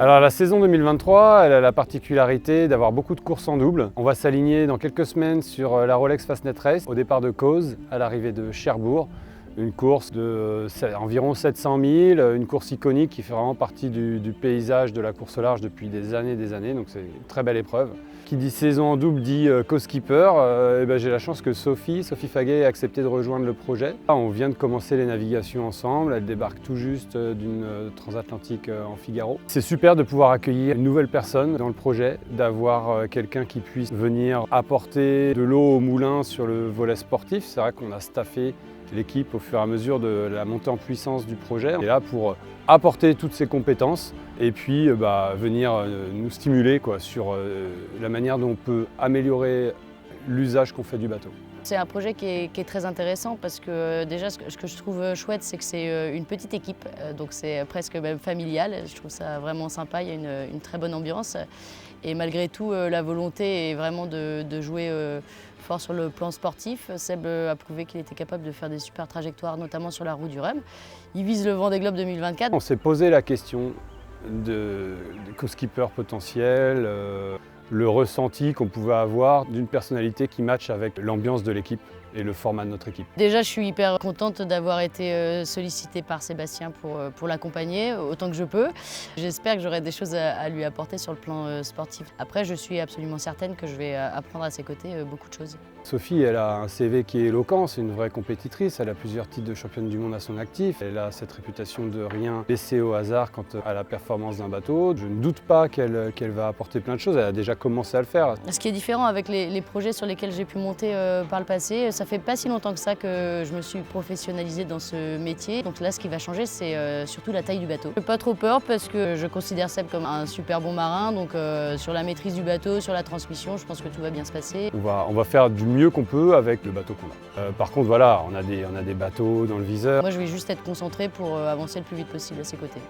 Alors la saison 2023, elle a la particularité d'avoir beaucoup de courses en double. On va s'aligner dans quelques semaines sur la Rolex Fastnet Race au départ de Cozes, à l'arrivée de Cherbourg. Une course de environ 700 000, une course iconique qui fait vraiment partie du paysage de la course au large depuis des années, donc c'est une très belle épreuve. Qui dit saison en double dit co-skipper, j'ai la chance que Sophie Faguet ait accepté de rejoindre le projet. On vient de commencer les navigations ensemble, elle débarque tout juste d'une transatlantique en Figaro. C'est super de pouvoir accueillir une nouvelle personne dans le projet, d'avoir quelqu'un qui puisse venir apporter de l'eau au moulin sur le volet sportif. C'est vrai qu'on a staffé l'équipe au fur et à mesure de la montée en puissance du projet. Et là pour apporter toutes ses compétences et puis venir nous stimuler sur la manière dont on peut améliorer l'usage qu'on fait du bateau. C'est un projet qui est très intéressant parce que déjà ce que je trouve chouette, c'est que c'est une petite équipe, donc c'est presque même familial. Je trouve ça vraiment sympa, il y a une très bonne ambiance. Et malgré tout, la volonté est vraiment de jouer fort sur le plan sportif. Seb a prouvé qu'il était capable de faire des super trajectoires, notamment sur la roue du Rhum. Il vise le Vendée Globe 2024. On s'est posé la question de co-skipper potentiel, le ressenti qu'on pouvait avoir d'une personnalité qui matche avec l'ambiance de l'équipe et le format de notre équipe. Déjà, je suis hyper contente d'avoir été sollicitée par Sébastien pour l'accompagner autant que je peux. J'espère que j'aurai des choses à lui apporter sur le plan sportif. Après, je suis absolument certaine que je vais apprendre à ses côtés beaucoup de choses. Sophie, elle a un CV qui est éloquent, c'est une vraie compétitrice, elle a plusieurs titres de championne du monde à son actif. Elle a cette réputation de rien laisser au hasard quant à la performance d'un bateau. Je ne doute pas qu'elle va apporter plein de choses, elle a déjà commencé à le faire. Ce qui est différent avec les projets sur lesquels j'ai pu monter par le passé, ça fait pas si longtemps que ça que je me suis professionnalisée dans ce métier. Donc là, ce qui va changer, c'est surtout la taille du bateau. J'ai pas trop peur parce que je considère Seb comme un super bon marin, donc sur la maîtrise du bateau, sur la transmission, je pense que tout va bien se passer. On va faire du mieux qu'on peut avec le bateau qu'on a. Par contre, voilà, on a des bateaux dans le viseur. Moi, je vais juste être concentrée pour avancer le plus vite possible à ses côtés.